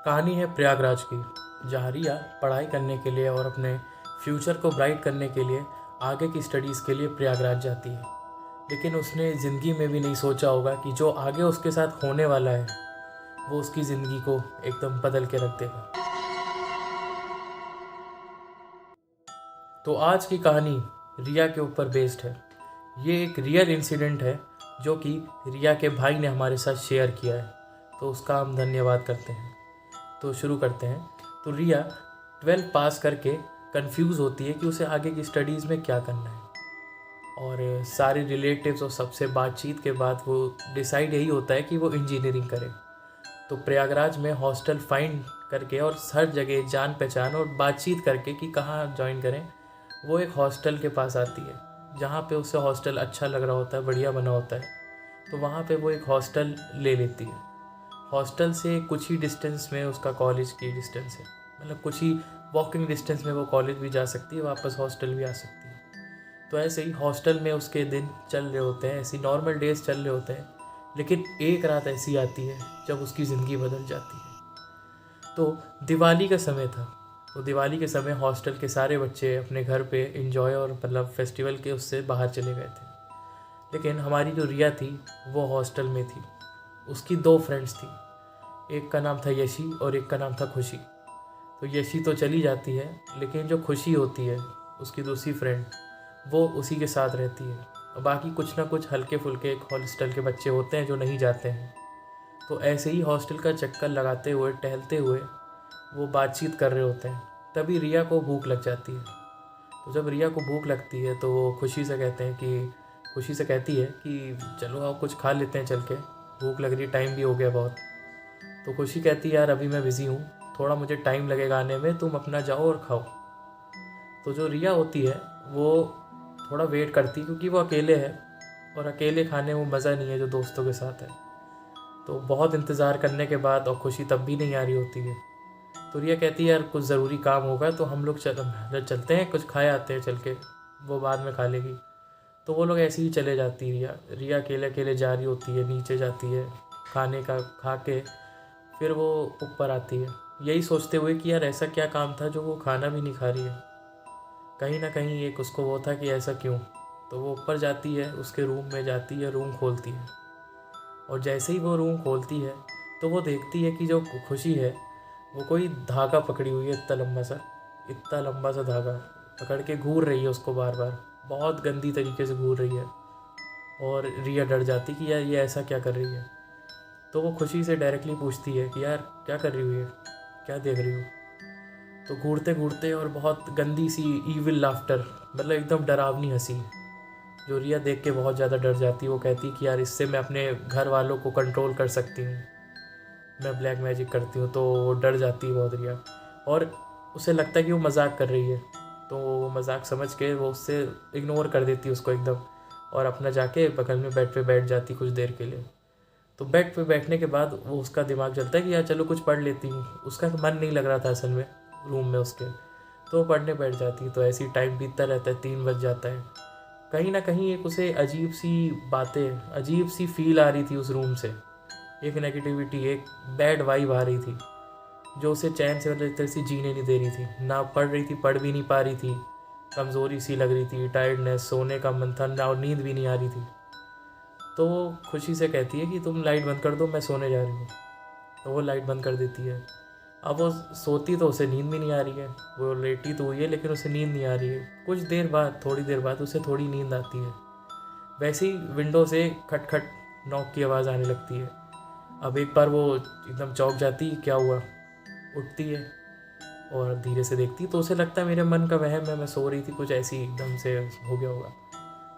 कहानी है प्रयागराज की, जहाँ रिया पढ़ाई करने के लिए और अपने फ्यूचर को ब्राइट करने के लिए आगे की स्टडीज़ के लिए प्रयागराज जाती है। लेकिन उसने ज़िंदगी में भी नहीं सोचा होगा कि जो आगे उसके साथ होने वाला है वो उसकी ज़िंदगी को एकदम बदल के रख देगा। तो आज की कहानी रिया के ऊपर बेस्ड है। ये एक रियल इंसिडेंट है जो कि रिया के भाई ने हमारे साथ शेयर किया है, तो उसका हम धन्यवाद करते हैं। तो शुरू करते हैं। तो रिया 12 पास करके कंफ्यूज होती है कि उसे आगे की स्टडीज़ में क्या करना है, और सारे रिलेटिव्स और सबसे बातचीत के बाद वो डिसाइड यही होता है कि वो इंजीनियरिंग करे। तो प्रयागराज में हॉस्टल फाइंड करके और हर जगह जान पहचान और बातचीत करके कि कहाँ ज्वाइन करें, वो एक हॉस्टल के पास आती है जहाँ पे उसे हॉस्टल अच्छा लग रहा होता है, बढ़िया बना होता है। तो वहाँ पे वो एक हॉस्टल ले लेती है। हॉस्टल से कुछ ही डिस्टेंस में उसका कॉलेज की डिस्टेंस है, मतलब कुछ ही वॉकिंग डिस्टेंस में वो कॉलेज भी जा सकती है, वापस हॉस्टल भी आ सकती है। तो ऐसे ही हॉस्टल में उसके दिन चल रहे होते हैं, ऐसी नॉर्मल डेज चल रहे होते हैं। लेकिन एक रात ऐसी आती है जब उसकी ज़िंदगी बदल जाती है। तो दिवाली का समय था। तो दिवाली के समय हॉस्टल के सारे बच्चे अपने घर पे इंजॉय और मतलब फेस्टिवल के उससे बाहर चले गए थे। लेकिन हमारी जो रिया थी वो हॉस्टल में थी। उसकी दो फ्रेंड्स थी, एक का नाम था यशी और एक का नाम था खुशी। तो यशी तो चली जाती है, लेकिन जो खुशी होती है उसकी दूसरी फ्रेंड, वो उसी के साथ रहती है। और बाकी कुछ ना कुछ हल्के फुल्के एक हॉस्टल के बच्चे होते हैं जो नहीं जाते हैं। तो ऐसे ही हॉस्टल का चक्कर लगाते हुए टहलते हुए वो बातचीत कर रहे होते हैं। तभी रिया को भूख लग जाती है। तो जब रिया को भूख लगती है तो वो खुशी से कहती है कि चलो आप कुछ खा लेते हैं चल के, भूख लग रही, टाइम भी हो गया बहुत। तो खुशी कहती है यार अभी मैं बिज़ी हूँ, थोड़ा मुझे टाइम लगेगा आने में, तुम अपना जाओ और खाओ। तो जो रिया होती है वो थोड़ा वेट करती है, क्योंकि वो अकेले है और अकेले खाने में मज़ा नहीं है जो दोस्तों के साथ है। तो बहुत इंतज़ार करने के बाद और खुशी तब भी नहीं आ रही होती है। तो रिया कहती है यार कुछ ज़रूरी काम होगा तो हम लोग चलते हैं, कुछ खाए आते हैं चल के, वो बाद में खा लेगी। तो वो लोग ऐसे ही चले जाती है। रिया अकेले अकेले जा रही होती है, नीचे जाती है, खाने का खा के फिर वो ऊपर आती है, यही सोचते हुए कि यार ऐसा क्या काम था जो वो खाना भी नहीं खा रही है। कहीं ना कहीं एक उसको वो था कि ऐसा क्यों। तो वो ऊपर जाती है, उसके रूम में जाती है, रूम खोलती है। और जैसे ही वो रूम खोलती है तो वो देखती है कि जो खुशी है वो कोई धागा पकड़ी हुई है, इतना लंबा सा धागा पकड़ के घूर रही है उसको बार बार, बहुत गंदी तरीके से घूर रही है। और रिया डर जाती कि यार ये ऐसा क्या कर रही है। तो वो खुशी से डायरेक्टली पूछती है कि यार क्या कर रही हुई है, क्या देख रही हो। तो घूरते घूरते और बहुत गंदी सी ईविल लाफ्टर, मतलब एकदम डरावनी हंसी, जो रिया देख के बहुत ज़्यादा डर जाती है। वो कहती है कि यार इससे मैं अपने घर वालों को कंट्रोल कर सकती हूँ, मैं ब्लैक मैजिक करती हूँ। तो वो डर जाती है बहुत रिया, और उसे लगता है कि वो मजाक कर रही है। तो वो मजाक समझ के वो उससे इग्नोर कर देती है उसको एकदम, और अपना जाके बगल में बेड पे बैठ जाती कुछ देर के लिए। तो बेड पे बैठने के बाद वो उसका दिमाग चलता है कि यार चलो कुछ पढ़ लेती हूँ। उसका मन नहीं लग रहा था असल में रूम में उसके, तो वो पढ़ने बैठ जाती है। तो ऐसे ही टाइम बीतता रहता है, 3 बज जाता है। कहीं ना कहीं एक उसे अजीब सी बातें, अजीब सी फील आ रही थी उस रूम से, एक नेगेटिविटी, एक बैड वाइब आ रही थी जो उसे चैन से, मतलब एक तरह से जीने नहीं दे रही थी। ना पढ़ रही थी, पढ़ भी नहीं पा रही थी, कमज़ोरी सी लग रही थी, टायर्डनेस, सोने का मन था ना, और नींद भी नहीं आ रही थी। तो वो खुशी से कहती है कि तुम लाइट बंद कर दो, मैं सोने जा रही हूँ। तो वो लाइट बंद कर देती है। अब वो सोती तो उसे नींद भी नहीं आ रही है, वो लेटी तो हुई है लेकिन उसे नींद नहीं आ रही है। कुछ देर बाद, थोड़ी देर बाद उसे थोड़ी नींद आती है। वैसे ही विंडो से खट खट नॉक की आवाज़ आने लगती है। अब एक बार वो एकदम चौंक जाती, क्या हुआ। उठती है और धीरे से देखती तो उसे लगता है मेरे मन का वहम है, मैं सो रही थी, कुछ ऐसी एकदम से हो गया होगा।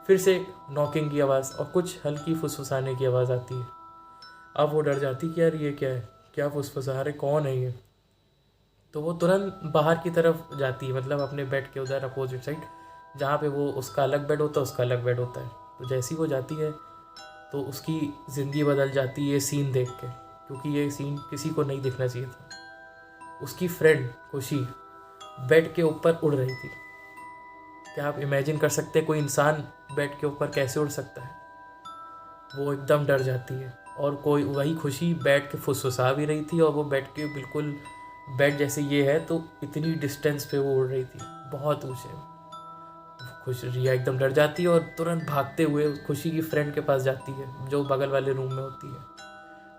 फिर से नॉकिंग की आवाज़ और कुछ हल्की फुसफुसाने की आवाज़ आती है। अब वो डर जाती कि यार ये क्या है, क्या फुसफुसा रहे, कौन है ये। तो वो तुरंत बाहर की तरफ जाती है, मतलब अपने बेड के उधर अपोजिट साइड, जहाँ पे वो उसका अलग बेड होता है, उसका अलग बेड होता है। तो जैसी वो जाती है तो उसकी ज़िंदगी बदल जाती है ये सीन देख के, क्योंकि ये सीन किसी को नहीं देखना चाहिए था। उसकी फ्रेंड खुशी बेड के ऊपर उड़ रही थी। क्या आप इमेजिन कर सकते हैं कोई इंसान बेड के ऊपर कैसे उड़ सकता है। वो एकदम डर जाती है और कोई वही खुशी बैठ के फुसफुसा भी रही थी, और वो बैठ के बिल्कुल बेड जैसे ये है तो इतनी डिस्टेंस पे वो उड़ रही थी, बहुत ऊंचे। खुश रिया एकदम डर जाती है और तुरंत भागते हुए खुशी की फ्रेंड के पास जाती है जो बगल वाले रूम में होती है।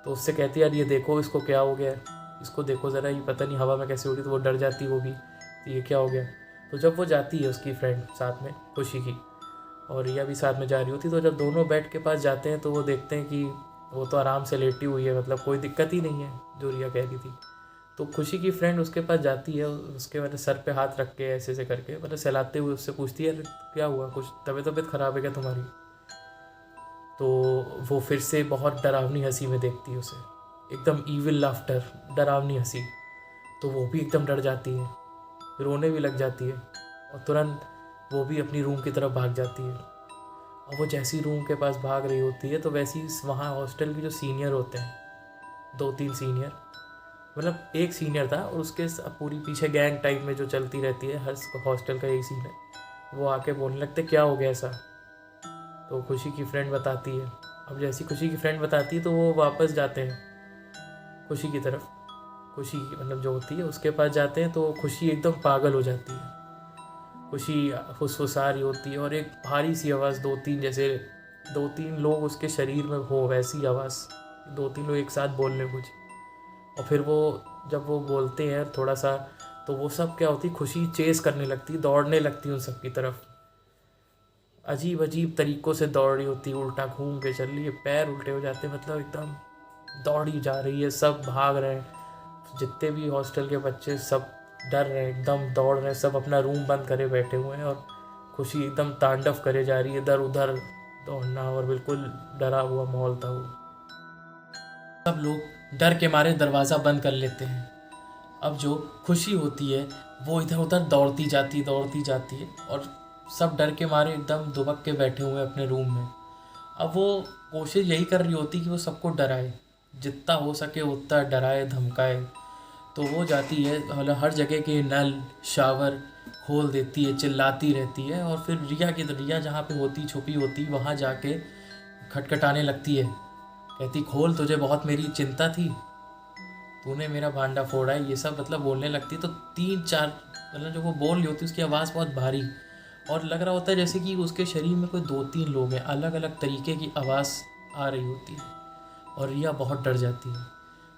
तो उससे कहती है यार ये देखो इसको क्या हो गया है, इसको देखो ज़रा, ये पता नहीं हवा में कैसे उड़ी। तो वो डर जाती है वो भी, तो ये क्या हो गया। तो जब वो जाती है उसकी फ्रेंड साथ में खुशी की, और रिया भी साथ में जा रही होती, तो जब दोनों बेड के पास जाते हैं तो वो देखते हैं कि वो तो आराम से लेटी हुई है, मतलब कोई दिक्कत ही नहीं है जो रिया कह रही थी। तो खुशी की फ्रेंड उसके पास जाती है, उसके मतलब सर पे हाथ रख के ऐसे ऐसे करके मतलब सहलाते हुए उससे पूछती है क्या हुआ, कुछ तबीयत ख़राब है क्या तुम्हारी। तो वो फिर से बहुत डरावनी हंसी में देखती है उसे, एकदम ईविल लाफ्टर, डरावनी हंसी। तो वो भी एकदम डर जाती है, रोने भी लग जाती है, और तुरंत वो भी अपनी रूम की तरफ भाग जाती है। और वो जैसी रूम के पास भाग रही होती है तो वैसी वहाँ हॉस्टल के जो सीनियर होते हैं, 2-3 सीनियर, मतलब एक सीनियर था और उसके पूरी पीछे गैंग टाइप में जो चलती रहती है हर हॉस्टल का एक सीन है, वो आके बोलने लगते क्या हो गया ऐसा। तो खुशी की फ्रेंड बताती है। अब जैसी खुशी की फ्रेंड बताती है तो वो वापस जाते हैं खुशी की तरफ, खुशी मतलब जो होती है उसके पास जाते हैं। तो खुशी एकदम पागल हो जाती है, खुशी फुसफुसा रही होती है और एक भारी सी आवाज़, 2-3 लोग उसके शरीर में हो वैसी आवाज़, 2-3 लोग एक साथ बोलने कुछ। और फिर वो जब वो बोलते हैं थोड़ा सा, तो वो सब क्या होती, खुशी चेस करने लगती, दौड़ने लगती उन सब की तरफ, अजीब अजीब तरीक़ों से दौड़ रही होती, उल्टा घूम के चल रही है, पैर उल्टे हो जाते, मतलब एकदम दौड़ी जा रही है, सब भाग रहे हैं, जितने भी हॉस्टल के बच्चे सब डर रहे हैं, एकदम दौड़ रहे हैं, सब अपना रूम बंद करे बैठे हुए हैं, और खुशी एकदम तांडव करे जा रही है, इधर उधर दौड़ना, और बिल्कुल डरा हुआ माहौल था वो। सब लोग डर के मारे दरवाज़ा बंद कर लेते हैं। अब जो खुशी होती है वो इधर उधर दौड़ती जाती है, और सब डर के मारे एकदम दुबक के बैठे हुए हैं अपने रूम में। अब वो कोशिश यही कर रही होती कि वो सबको डराए, जितना हो सके उतना डराए धमकाए। तो वो जाती है मतलब हर जगह के नल शावर खोल देती है, चिल्लाती रहती है, और फिर रिया जहाँ पे होती छुपी होती वहाँ जाके खटखटाने लगती है, कहती खोल, तुझे बहुत मेरी चिंता थी, तूने मेरा भांडा फोड़ा है, ये सब मतलब बोलने लगती। तो 3-4 मतलब जो वो बोल रही होती उसकी आवाज़ बहुत भारी, और लग रहा होता है जैसे कि उसके शरीर में कोई 2-3 लोग हैं, अलग अलग तरीके की आवाज़ आ रही होती है, और रिया बहुत डर जाती है।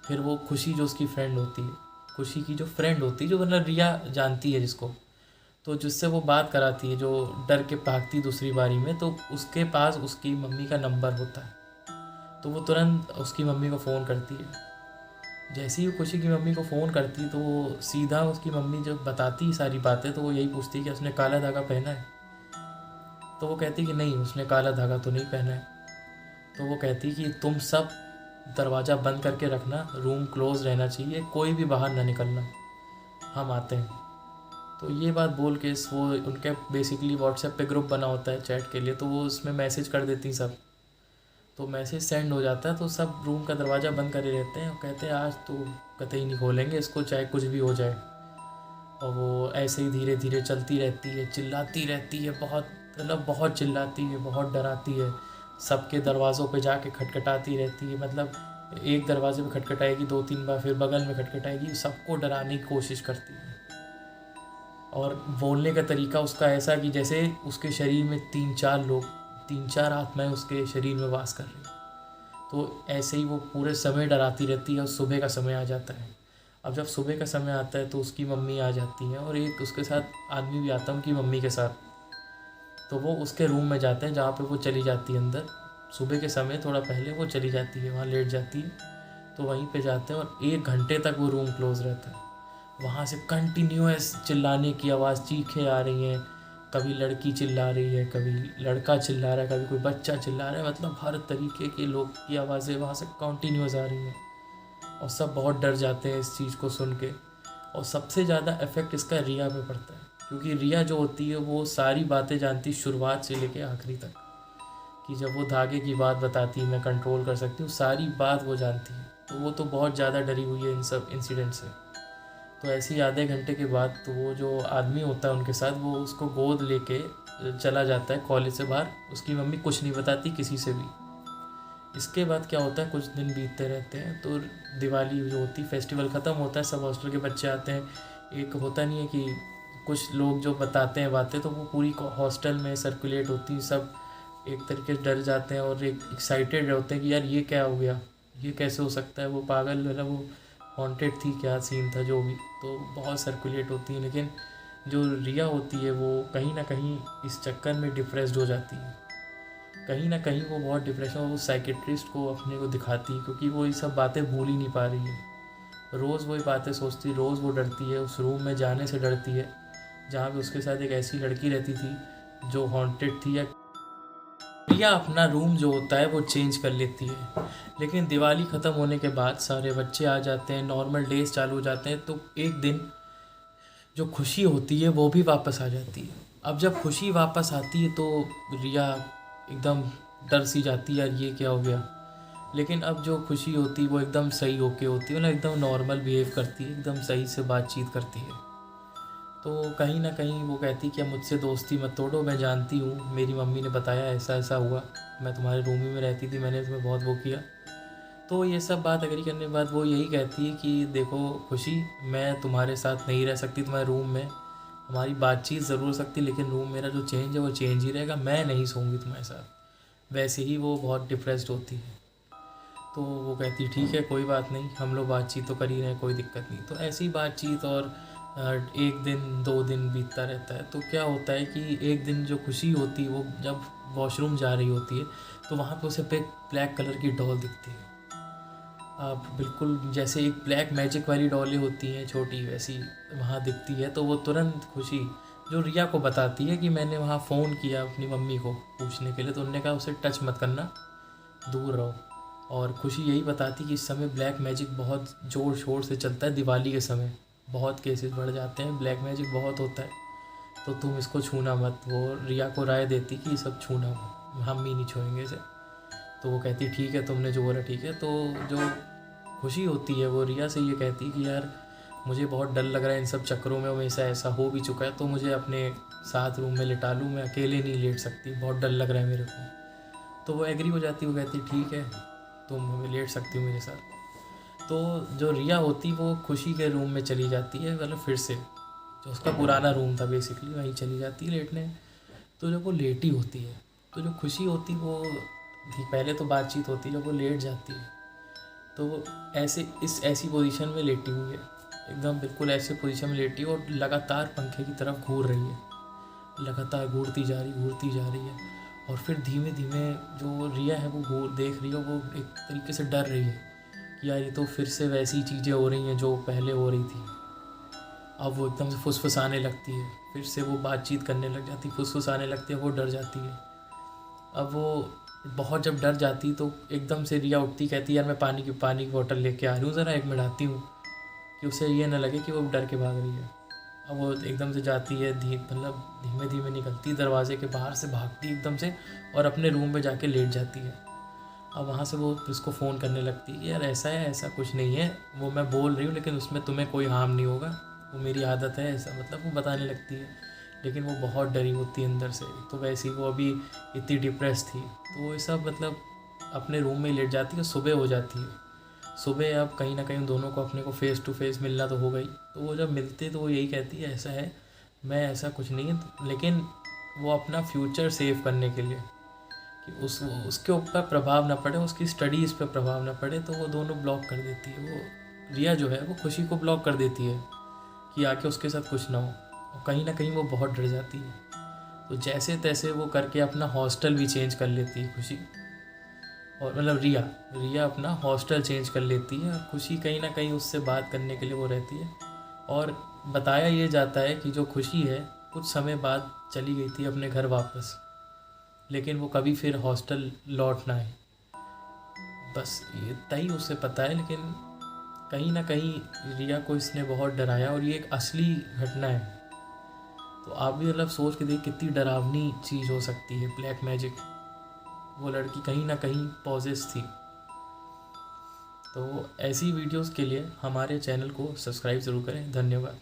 फिर वो खुशी जो उसकी फ्रेंड होती है, खुशी की जो फ्रेंड होती है, जो मतलब रिया जानती है जिसको, तो जिससे वो बात कराती है, जो डर के भागती दूसरी बारी में, तो उसके पास उसकी मम्मी का नंबर होता है। तो वो तुरंत उसकी मम्मी को फ़ोन करती है। जैसे ही वो खुशी की मम्मी को फ़ोन करती तो वो सीधा उसकी मम्मी जब बताती सारी बातें, तो वो यही पूछती कि उसने काला धागा पहना है। तो वो कहती कि नहीं, उसने काला धागा तो नहीं पहना है। तो वो कहती कि तुम सब दरवाज़ा बंद करके रखना, रूम क्लोज रहना चाहिए, कोई भी बाहर ना निकलना, हम आते हैं। तो ये बात बोल के वो उनके बेसिकली व्हाट्सएप पे ग्रुप बना होता है चैट के लिए, तो वो उसमें मैसेज कर देती सब। तो मैसेज सेंड हो जाता है, तो सब रूम का दरवाज़ा बंद करे रहते हैं और कहते हैं आज तो कतई नहीं खोलेंगे इसको, चाहे कुछ भी हो जाए। और वो ऐसे ही धीरे धीरे चलती रहती है, चिल्लाती रहती है, बहुत मतलब बहुत चिल्लाती है, बहुत डराती है, सबके दरवाज़ों पे जाके खटखटाती रहती है, मतलब एक दरवाजे पे खटखटाएगी 2-3 बार, फिर बगल में खटखटाएगी, सबको डराने की कोशिश करती है। और बोलने का तरीका उसका ऐसा कि जैसे उसके शरीर में 3-4 आत्माएं उसके शरीर में वास कर रही। तो ऐसे ही वो पूरे समय डराती रहती है, और सुबह का समय आ जाता है। अब जब सुबह का समय आता है तो उसकी मम्मी आ जाती है, और एक उसके साथ आदमी भी आता है उनकी मम्मी के साथ। तो वो उसके रूम में जाते हैं जहाँ पे वो चली जाती है अंदर, सुबह के समय थोड़ा पहले वो चली जाती है, वहाँ लेट जाती है। तो वहीं पे जाते हैं और 1 घंटे तक वो रूम क्लोज रहता है। वहाँ से कंटिन्यूअस चिल्लाने की आवाज़, चीखें आ रही हैं, कभी लड़की चिल्ला रही है, कभी लड़का चिल्ला रहा है, कभी कोई बच्चा चिल्ला रहा है, मतलब हर तरीके के लोग की आवाज़ें वहाँ से कंटिन्यूअस आ रही हैं। और सब बहुत डर जाते हैं इस चीज़ को सुन के। और सबसे ज़्यादा इफ़ेक्ट इसका रिया पे पड़ता है, क्योंकि रिया जो होती है वो सारी बातें जानती शुरुआत से लेके आखिरी तक, कि जब वो धागे की बात बताती है मैं कंट्रोल कर सकती हूँ, सारी बात वो जानती है। तो वो तो बहुत ज़्यादा डरी हुई है इन सब इंसिडेंट से। तो ऐसे ही आधे घंटे के बाद तो वो जो आदमी होता है उनके साथ, वो उसको गोद लेके चला जाता है कॉलेज से बाहर। उसकी मम्मी कुछ नहीं बताती किसी से भी, इसके बाद क्या होता है, कुछ दिन बीतते रहते हैं तो दिवाली जो होती, फेस्टिवल ख़त्म होता है, सब हॉस्टल के बच्चे आते हैं। एक होता नहीं है कि कुछ लोग जो बताते हैं बातें, तो वो पूरी हॉस्टल में सर्कुलेट होती, सब एक तरीके से डर जाते हैं और एक एक्साइटेड होते हैं कि यार ये क्या हो गया, ये कैसे हो सकता है, वो पागल, मतलब वो हॉन्टेड थी, क्या सीन था जो भी। तो बहुत सर्कुलेट होती है। लेकिन जो रिया होती है वो कहीं ना कहीं इस चक्कर में डिप्रेस्ड हो जाती है। कहीं ना कहीं वो बहुत डिप्रेशन, वो साइकेट्रिस्ट को अपने को दिखाती है, क्योंकि वो ये सब बातें भूल ही नहीं पा रही है। रोज़ वही बातें सोचती, रोज़ वो डरती है, उस रूम में जाने से डरती है जहाँ पे उसके साथ एक ऐसी लड़की रहती थी जो हॉन्टेड थी। या रिया अपना रूम जो होता है वो चेंज कर लेती है। लेकिन दिवाली ख़त्म होने के बाद सारे बच्चे आ जाते हैं, नॉर्मल डेज चालू हो जाते हैं, तो एक दिन जो खुशी होती है वो भी वापस आ जाती है। अब जब खुशी वापस आती है तो रिया एकदम डर सी जाती है, यार ये क्या हो गया। लेकिन अब जो खुशी होती है वो एकदम सही होके होती है, मतलब एकदम नॉर्मल बिहेव करती है, एकदम सही से बातचीत करती है। तो कहीं ना कहीं वो कहती कि अब मुझसे दोस्ती मत तोड़ो, मैं जानती हूँ, मेरी मम्मी ने बताया ऐसा ऐसा हुआ, मैं तुम्हारे रूम ही में रहती थी, मैंने तुम्हें बहुत वो किया। तो ये सब बात एग्री करने के बाद वो यही कहती है कि देखो खुशी, मैं तुम्हारे साथ नहीं रह सकती तुम्हारे रूम में, हमारी बातचीत ज़रूर हो सकती, लेकिन रूम मेरा जो चेंज है वो चेंज ही रहेगा, मैं नहीं सोऊंगी तुम्हारे साथ। वैसे ही वो बहुत डिप्रेस्ड होती है। तो वो कहती ठीक है, कोई बात नहीं, हम लोग बातचीत तो कर ही रहे हैं, कोई दिक्कत नहीं। तो ऐसी बातचीत और एक दिन 2 दिन बीतता रहता है। तो क्या होता है कि एक दिन जो खुशी होती है वो जब वॉशरूम जा रही होती है तो वहाँ पे उसे ब्लैक कलर की डॉल दिखती है। अब बिल्कुल जैसे एक ब्लैक मैजिक वाली डॉलें होती हैं छोटी, वैसी वहाँ दिखती है। तो वो तुरंत खुशी जो रिया को बताती है कि मैंने वहाँ फ़ोन किया अपनी मम्मी को पूछने के लिए, तो उन्होंने कहा उसे टच मत करना, दूर रहो। और खुशी यही बताती कि इस समय ब्लैक मैजिक बहुत ज़ोर शोर से चलता है, दिवाली के समय बहुत केसेस बढ़ जाते हैं, ब्लैक मैजिक बहुत होता है, तो तुम इसको छूना मत। वो रिया को राय देती कि ये सब छूना मत, हम ही नहीं छुएंगे इसे। तो वो कहती ठीक है, तुमने जो बोला ठीक है। तो जो खुशी होती है वो रिया से ये कहती कि यार मुझे बहुत डर लग रहा है इन सब चक्करों में, हमेशा ऐसा हो भी चुका है, तो मुझे अपने साथ रूम में लिटा लूँ, मैं अकेले नहीं लेट सकती, बहुत डर लग रहा है मेरे को। तो वो एग्री हो जाती, वो कहती ठीक है, तुम लेट सकती हो मेरे साथ। तो जो रिया होती वो खुशी के रूम में चली जाती है, मतलब फिर से जो उसका पुराना रूम था बेसिकली वहीं चली जाती है लेटने। तो जब वो लेटी होती है तो जो खुशी होती वो पहले तो बातचीत होती है, जब वो लेट जाती है तो वो ऐसी पोजीशन में लेटी हुई है, एकदम बिल्कुल ऐसे पोजीशन में लेटी है और लगातार पंखे की तरफ घूर रही है, लगातार घूरती जा रही है। और फिर धीमे धीमे जो रिया है वो घूर देख रही है, वो एक तरीके से डर रही है कि यार ये तो फिर से वैसी चीज़ें हो रही हैं जो पहले हो रही थी। अब वो एकदम से फुसफुसाने लगती है, फिर से वो बातचीत करने लग जाती, फुसफुसाने लगती है, वो डर जाती है। अब वो बहुत जब डर जाती तो एकदम से रिया उठती, कहती यार मैं पानी की बोतल लेके आ रही हूँ, ज़रा एक मिनट आती हूँ, कि उसे ये ना लगे कि वो डर के भाग रही है। अब वो एकदम से जाती है, मतलब धीमे धीमे निकलती, दरवाजे के बाहर से भागती एकदम से और अपने रूम में जाके लेट जाती है। अब वहाँ से वो उसको फ़ोन करने लगती है, यार ऐसा है, ऐसा कुछ नहीं है, वो मैं बोल रही हूँ लेकिन उसमें तुम्हें कोई हार्म नहीं होगा, वो मेरी आदत है ऐसा, मतलब वो बताने लगती है। लेकिन वो बहुत डरी होती है अंदर से, तो वैसे ही वो अभी इतनी डिप्रेस थी, तो वो सब मतलब अपने रूम में ही लेट जाती है। सुबह हो जाती है, सुबह अब कहीं ना कहीं दोनों को अपने को फ़ेस टू फेस मिलना तो हो गई। तो वो जब मिलते तो वो यही कहती है ऐसा है, मैं ऐसा कुछ नहीं है, लेकिन वो अपना फ्यूचर सेव करने के लिए कि उसके ऊपर प्रभाव ना पड़े, उसकी स्टडीज़ पे प्रभाव ना पड़े, तो वो दोनों ब्लॉक कर देती है। वो रिया जो है वो खुशी को ब्लॉक कर देती है कि आके उसके साथ कुछ ना हो, और कहीं ना कहीं वो बहुत डर जाती है। तो जैसे तैसे वो करके अपना हॉस्टल भी चेंज कर लेती है खुशी, और मतलब रिया अपना हॉस्टल चेंज कर लेती है, और खुशी कहीं ना कहीं उससे बात करने के लिए वो रहती है। और बताया ये जाता है कि जो खुशी है कुछ समय बाद चली गई थी अपने घर वापस, लेकिन वो कभी फिर हॉस्टल लौट ना आए, बस इतना ही उसे पता है। लेकिन कहीं ना कहीं रिया को इसने बहुत डराया, और ये एक असली घटना है। तो आप भी मतलब सोच के देखिए कितनी डरावनी चीज़ हो सकती है ब्लैक मैजिक। वो लड़की कहीं ना कहीं पॉजेस थी। तो ऐसी वीडियोस के लिए हमारे चैनल को सब्सक्राइब ज़रूर करें। धन्यवाद।